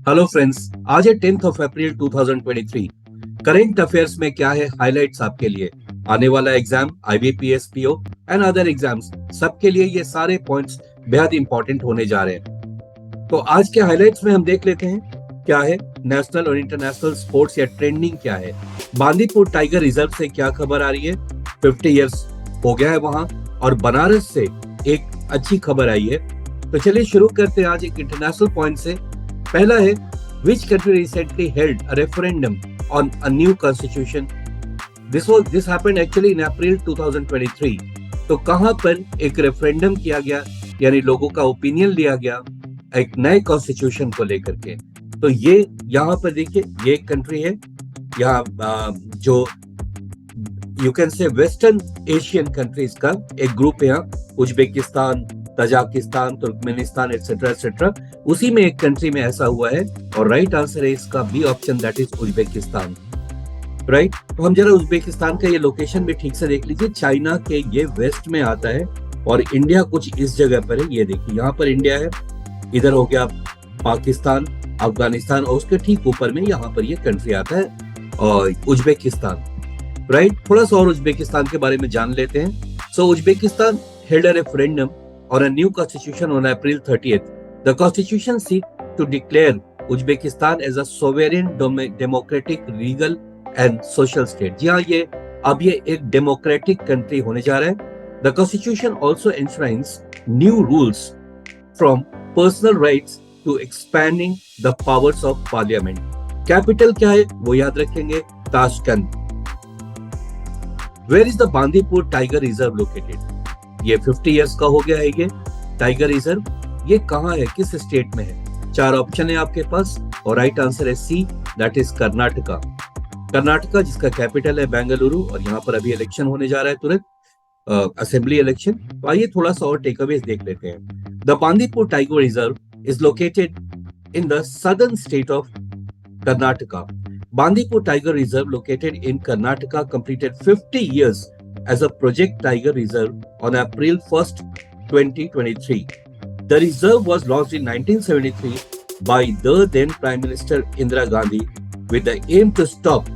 Hello friends, आज है 10th of April 2023। Current affairs में क्या है हाइलाइट्स आपके लिए। आने वाला exam IBPS PO and other exams सबके लिए ये सारे पॉइंट्स बेहद इंपॉर्टेंट होने जा रहे हैं। तो आज के हाइलाइट्स में हम देख लेते हैं क्या है नेशनल और इंटरनेशनल स्पोर्ट्स या ट्रेंडिंग क्या है। बांदीपुर टाइगर रिजर्व से क्या खबर आ रही है। 50 इयर्स हो गया है वहां। और बनारस से एक अच्छी खबर आई है। तो चलिए शुरू करते हैं आज एक इंटरनेशनल पॉइंट से। पहला है, which country recently held a referendum on a new constitution? This happened actually in April 2023। तो कहां पर एक रेफरेंडम किया गया, यानी लोगों का ओपिनियन लिया गया एक नए कॉन्स्टिट्यूशन को लेकर के। तो ये यहाँ पर देखिए, ये एक कंट्री है यहाँ जो you can say western Asian countries का एक ग्रुप है यहाँ। Uzbekistan, Tajikistan, Turkmenistan etcetera etcetera, उसी में एक कंट्री में ऐसा हुआ है। और राइट आंसर है इसका B option, that is Uzbekistan. Right, तो हम जरा उज्बेकिस्तान का ये लोकेशन भी ठीक से देख लीजिए। चाइना के ये वेस्ट में आता है और इंडिया कुछ इस जगह पर है। ये देखिए यहाँ पर इंडिया है, इधर हो गया पाकिस्तान, अफगानिस्तान, और उसके ठीक ऊपर में यहाँ पर ये कंट्री आता है और उज्बेकिस्तान। राइट, थोड़ा सा और उज्बेकिस्तान के बारे में जान लेते हैं। सो Uzbekistan held a referendum on a new constitution on April 30th. The constitution seeks to declare Uzbekistan as a sovereign, democratic, legal and social state. जी हाँ, ये अब ये एक डेमोक्रेटिक कंट्री होने जा रहा है। The constitution also enshrines new rules from personal rights to expanding the powers of parliament. Capital क्या है वो याद रखेंगे, Tashkent. Where is the Bandipur Tiger Reserve located? ये 50 इयर्स का हो गया है ये टाइगर रिजर्व। ये कहाँ है, किस स्टेट में है? चार ऑप्शन है आपके पास और राइट आंसर है सी, दैट इज कर्नाटका। कर्नाटका जिसका कैपिटल है बेंगलुरु, और यहाँ पर अभी इलेक्शन होने जा रहा है तुरंत, असेंबली इलेक्शन। तो आइए थोड़ा सा और टेकअवेज देख लेते हैं। The Bandipur tiger reserve is located in the southern state of Karnataka. Bandipur Tiger Reserve located in Karnataka completed 50 years as a Project Tiger Reserve on April 1st, 2023. The reserve was launched in 1973 by the then Prime Minister Indira Gandhi with the aim to stop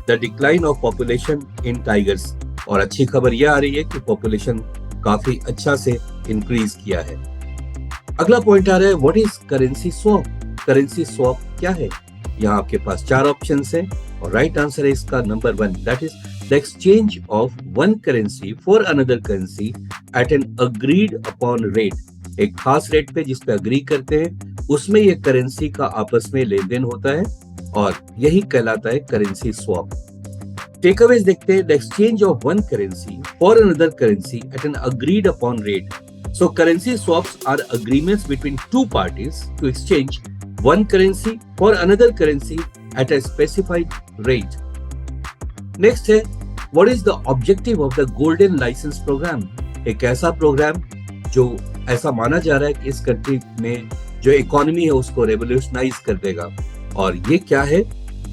the decline of population in tigers. और अच्छी खबर यह आ रही है कि population काफी अच्छा से इंक्रीज किया है। अगला पॉइंट आ रहा है, what is currency swap? Currency swap क्या है? यहाँ आपके पास चार ऑप्शन है और राइट आंसर है इसका number 1, that is the exchange of one currency for another currency at an agreed upon rate. एक खास रेट पे जिस पे अग्री करते हैं उसमें ये करेंसी का आपस में लेन देन होता है और यही कहलाता है करेंसी स्वैप। टेकअवेज देखते हैं, the exchange of one currency for another currency at an agreed upon rate. So currency swaps are agreements between two parties to exchange one currency for another currency at a specified rate. Next है, what is the objective of the Golden License Program? एक ऐसा programme जो ऐसा माना जा रहा है कि इस कंट्री में जो इकोनॉमी है उसको रेवोल्यूशनाइज कर देगा। और ये क्या है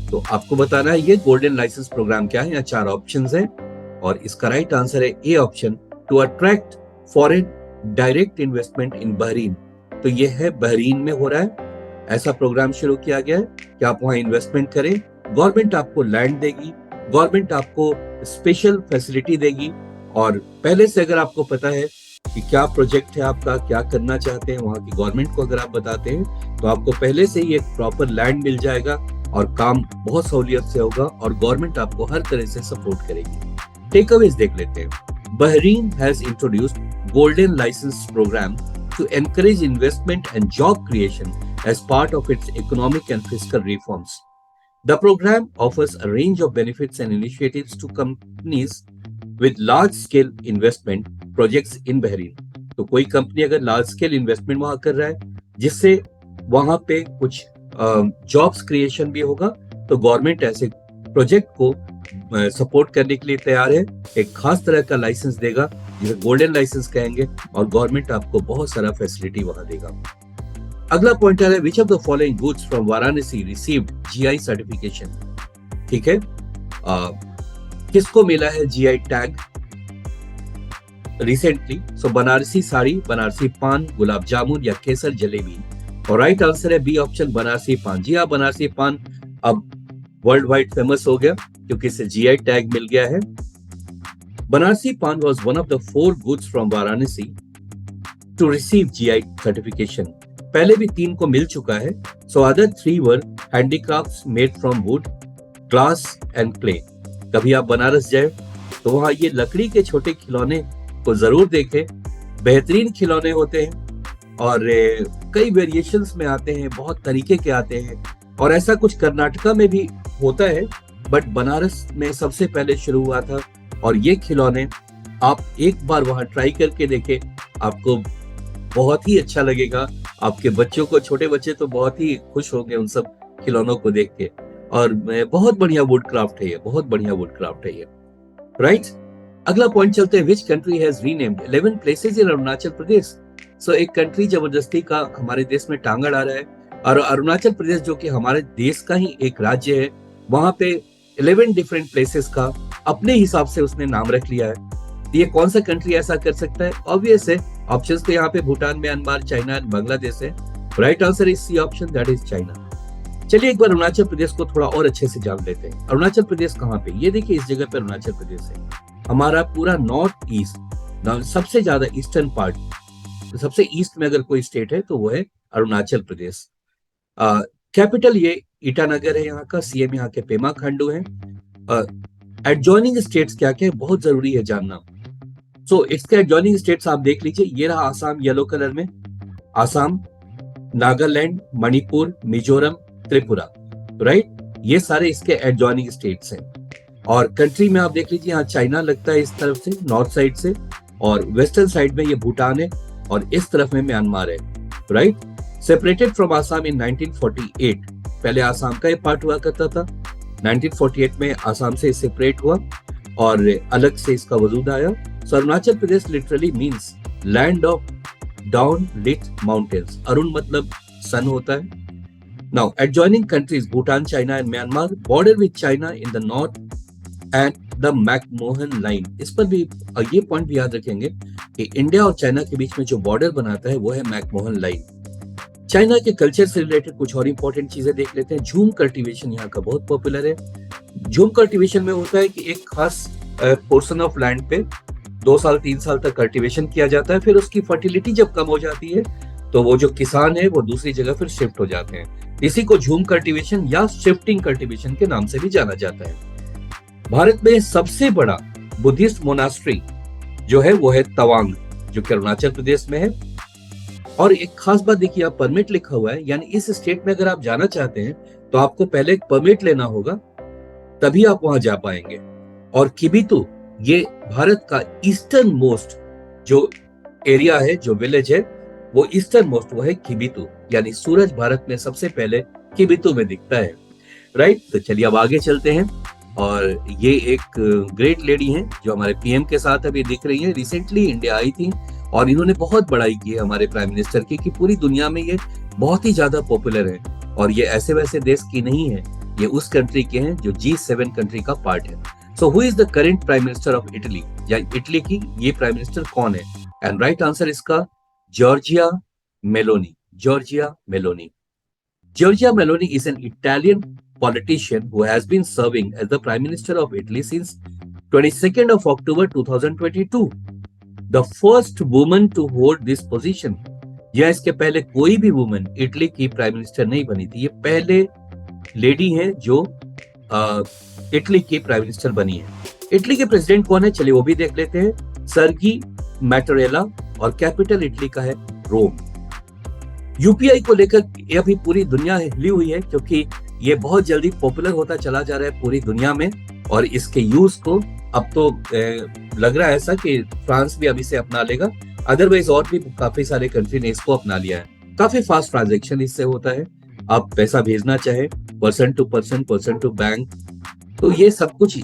तो आपको बताना है, ये गोल्डन लाइसेंस प्रोग्राम क्या है। यहाँ चार ऑप्शंस हैं और इसका राइट आंसर है A option, to attract foreign direct investment in Bahrain. तो ये है बहरीन में हो रहा है, ऐसा प्रोग्राम शुरू किया गया है कि आप वहां इन्वेस्टमेंट करें। गवर्नमेंट आपको लैंड देगी, गवर्नमेंट आपको स्पेशल फैसिलिटी देगी। और पहले से अगर आपको पता है कि क्या प्रोजेक्ट है आपका, क्या करना चाहते हैं, वहां की गवर्नमेंट को अगर आप बताते हैं तो आपको पहले से ही एक प्रॉपर लैंड मिल जाएगा और काम बहुत सहूलियत से होगा और गवर्नमेंट आपको हर तरह से सपोर्ट करेगी। टेकअवेज देख लेते हैं। Bahrain has introduced golden licence programme to encourage investment and job creation as part of its economic and fiscal reforms. The program offers a range of benefits and initiatives to companies with large-scale investment projects in Bahrain. तो कोई company अगर large scale investment वहां कर रहा है जिससे वहां पे कुछ जॉब्स क्रिएशन भी होगा, तो गवर्नमेंट ऐसे प्रोजेक्ट को सपोर्ट करने के लिए तैयार है। एक खास तरह का लाइसेंस देगा जिसे गोल्डन लाइसेंस कहेंगे और गवर्नमेंट आपको बहुत सारा फैसिलिटी वहां देगा। अगला पॉइंट है, which of the following goods from Varanasi received GI certification? ठीक है, किसको मिला है जीआई टैग रिसेंटली? सो बनारसी साड़ी, बनारसी पान, गुलाब जामुन या केसर जलेबी। और राइट आंसर है बी ऑप्शन, बनारसी पान। जी हाँ, बनारसी पान अब वर्ल्ड वाइड फेमस हो गया क्योंकि इसे जीआई टैग मिल गया है। बनारसी पान was one of the 4 goods from Varanasi to receive GI certification. पहले भी 3 को मिल चुका है। So other 3 were handicrafts made from wood, glass and clay. कभी आप बनारस जाए तो वहां ये लकड़ी के छोटे खिलौने को जरूर देखें। बेहतरीन खिलौने होते हैं और कई वेरिएशंस में आते हैं, बहुत तरीके के आते हैं। और ऐसा कुछ कर्नाटका में भी होता है, बट बनारस में सबसे पहले शुरू हुआ था। और ये खिलौने आप एक बार वहां ट्राई करके देखें, आपको बहुत ही अच्छा लगेगा। आपके बच्चों को, छोटे बच्चे तो बहुत ही खुश होंगे उन सब खिलौनों को देख के। और बहुत बढ़िया वुड क्राफ्ट है ये, बहुत बढ़िया वुड क्राफ्ट है ये, राइट। अगला पॉइंट चलते हैं, which country has renamed 11 places in Arunachal Pradesh. So एक कंट्री जबरदस्ती का हमारे देश में टांग अड़ा रहा है, और अरुणाचल प्रदेश जो कि हमारे देश का ही एक राज्य है, वहां पे 11 डिफरेंट प्लेसेस का अपने हिसाब से उसने नाम रख लिया है। ये कौन सा कंट्री ऐसा कर सकता है? ऑब्वियस है, ऑप्शंस तो यहाँ पे भूटान, म्यांमार, चाइना, बांग्लादेश है। Right answer is C option, that is China. चलिए एक बार अरुणाचल प्रदेश को थोड़ा और अच्छे से जान लेते हैं। अरुणाचल प्रदेश कहाँ पे? ये देखिए, इस जगह पे अरुणाचल प्रदेश है। हमारा पूरा नॉर्थ ईस्ट, सबसे ज्यादा ईस्टर्न पार्ट, सबसे ईस्ट में अगर कोई स्टेट है तो वो है अरुणाचल प्रदेश। कैपिटल ये ईटानगर है यहाँ का, सीएम यहाँ के पेमा खांडू है। एडजॉइनिंग स्टेट्स क्या क्या है, बहुत जरूरी है जानना। सो इसके एडजॉइनिंग स्टेट्स आप देख लीजिए, ये रहा आसाम येलो कलर में, आसाम, नागालैंड, मणिपुर, मिजोरम, त्रिपुरा, राइट। ये सारे इसके एडजॉइनिंग स्टेट्स हैं। और कंट्री में आप देख लीजिए, यहाँ चाइना लगता है इस तरफ से, नॉर्थ साइड से, और वेस्टर्न साइड में ये भूटान है, और इस तरफ में म्यांमार है, राइट। सेपरेटेड फ्रॉम आसाम इन 1948, पहले आसाम का ये पार्ट हुआ करता था। 1948 में आसाम से सेपरेट हुआ और अलग से इसका वजूद आया। So Arunachal Pradesh literally means land of dawn lit mountains. Arun मतलब सन होता है। Now adjoining countries Bhutan, China and Myanmar, border with China in the north and the McMahon line. इस पर भी ये पॉइंट भी याद रखेंगे कि इंडिया और चाइना के बीच में जो बॉर्डर बनाता है वो है मैकमोहन लाइन। चाइना के कल्चर से रिलेटेड कुछ और इंपॉर्टेंट चीजें देख लेते हैं। झूम कल्टीवेशन यहाँ का बहुत पॉपुलर है। झूम कल्टीवेशन में होता है कि एक खास पोर्शन ऑफ लैंड पे 2 साल 3 साल तक कल्टीवेशन किया जाता है, फिर उसकी फर्टिलिटी जब कम हो जाती है तो वो जो किसान है वो दूसरी जगह फिर शिफ्ट हो जाते हैं। इसी को झूम कल्टीवेशन या शिफ्टिंग कल्टीवेशन के नाम से भी जाना जाता है। भारत में सबसे बड़ा बुद्धिस्ट मोनास्ट्री जो है वो है तवांग, जो कि अरुणाचल प्रदेश में है। और एक खास बात देखिए, आप परमिट लिखा हुआ है, यानी इस स्टेट में अगर आप जाना चाहते हैं तो आपको पहले एक परमिट लेना होगा, तभी आप वहां जा पाएंगे। और किबितु ये भारत का ईस्टर्न मोस्ट जो एरिया है, जो विलेज है, वो ईस्टर्न मोस्ट वो है किबितु, यानी सूरज भारत में सबसे पहले किबितु में दिखता है, राइट। तो चलिए अब आगे चलते हैं। और ये एक ग्रेट लेडी हैं जो हमारे पीएम के साथ अभी दिख रही है। रिसेंटली इंडिया आई थी और इन्होंने बहुत बड़ाई की है हमारे प्राइम मिनिस्टर की, कि पूरी दुनिया में ये बहुत ही ज्यादा पॉपुलर है। और ये ऐसे वैसे देश की नहीं है, ये उस कंट्री के हैं जो G7 कंट्री का पार्ट है। So who is the current prime minister of Italy, या इटली की ये प्राइम मिनिस्टर कौन है? एंड राइट आंसर इसका Giorgia Meloni. Giorgia Meloni. Giorgia Meloni is an Italian politician who has been serving as the Prime Minister of Italy since 22nd of October 2022. The first woman to hold this position. यह इसके पहले कोई भी woman Italy की prime minister नहीं बनी थी। ये पहले लेडी हैं जो इटली की प्राइम मिनिस्टर बनी है। इटली के प्रेसिडेंट कौन है, चलिए वो भी देख लेते हैं। सर्गी मैटरेला, और कैपिटल इटली का है रोम। यूपीआई को लेकर ये अभी पूरी दुनिया हिली हुई है, क्योंकि ये बहुत जल्दी पॉपुलर होता चला जा रहा है पूरी दुनिया में। और इसके यूज को अब तो लग रहा है ऐसा कि फ्रांस भी अभी से अपना लेगा, अदरवाइज और भी काफी सारे कंट्री ने इसको अपना लिया है। काफी फास्ट ट्रांजैक्शन इससे होता है, आप पैसा भेजना चाहे person to person, person to bank, तो ये सब कुछ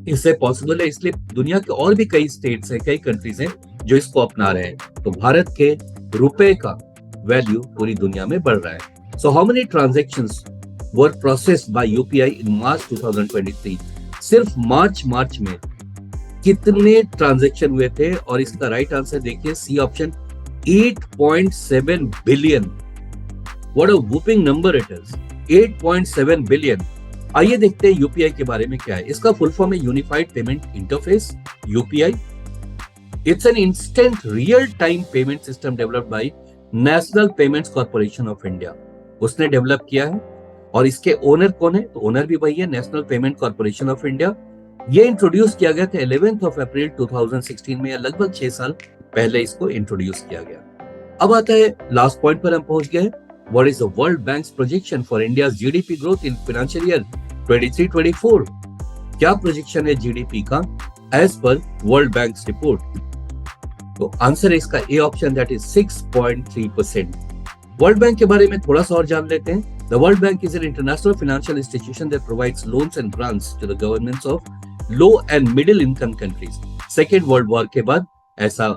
इससे पॉसिबल है। इसलिए दुनिया के और भी कई स्टेट्स हैं, कई कंट्रीज हैं जो इसको अपना रहे हैं। तो भारत के रुपए का वैल्यू पूरी दुनिया में बढ़ रहा है। So how many transactions were processed by UPI in March 2023? सिर्फ मार्च में कितने ट्रांजैक्शन हुए थे? और इसका राइट आंसर देखिए, C option, 8.7 billion what a whooping number it is, 8.7 billion. आइए देखते हैं यूपीआई के बारे में क्या है। इसका फुल फॉर्म है unified payment interface, UPI. It's an instant real time payment system developed by national payments corporation of India. उसने डेवलप किया है। और इसके ओनर कौन है? तो ओनर भी वही है, national payment corporation of India. ये इंट्रोड्यूस किया गया था 11th ऑफ अप्रैल 2016 में, या लगभग 6 साल पहले इसको इंट्रोड्यूस किया गया। अब आता है लास्ट पॉइंट पर हम पहुंच गए। What is the World Bank's projection for India's GDP growth in financial year 23-24? क्या प्रोजेक्शन है जीडीपी का as per World Bank's report? तो आंसर है इसका A option, that is 6.3%। World Bank के बारे में थोड़ा सा और जान लेते हैं। The World Bank is an international financial institution that provides loans and grants to the governments of low and middle income countries. Second world war के बाद ऐसा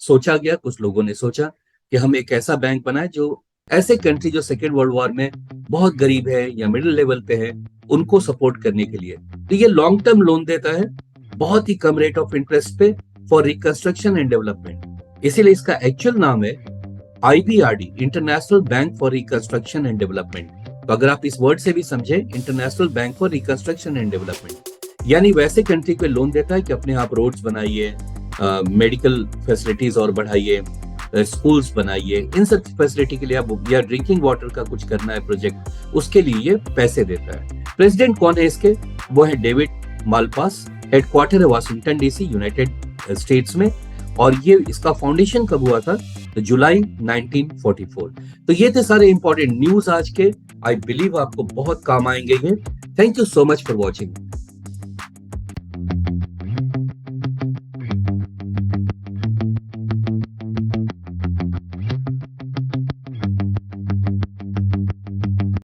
सोचा गया, कुछ लोगों ने सोचा कि हम एक ऐसा बैंक बनाए जो ऐसे कंट्री जो सेकेंड वर्ल्ड वॉर में बहुत गरीब है या मिडिल लेवल पे है, उनको सपोर्ट करने के लिए। तो ये लॉन्ग टर्म लोन देता है, बहुत ही कम रेट ऑफ इंटरेस्ट पे, फॉर रिकंस्ट्रक्शन एंड डेवलपमेंट। इसीलिए इसका एक्चुअल नाम है IBRD, international bank for reconstruction and development. तो अगर आप इस वर्ड से भी समझे, international bank for reconstruction and development, यानी वैसे कंट्री को लोन देता है कि अपने आप रोड्स बनाइए, मेडिकल फैसिलिटीज और बढ़ाइए, स्कूल्स बनाइए, इन सब फैसिलिटी के लिए आप, या ड्रिंकिंग वाटर का कुछ करना है प्रोजेक्ट, उसके लिए ये पैसे देता है। प्रेसिडेंट कौन है इसके? वो है डेविड मालपास। हेडक्वार्टर है वाशिंगटन डीसी, यूनाइटेड स्टेट्स में। और ये इसका फाउंडेशन कब हुआ था? तो जुलाई 1944। तो ये थे सारे इंपॉर्टेंट न्यूज आज के। आई बिलीव आपको बहुत काम आएंगे ये। Thank you so much for watching.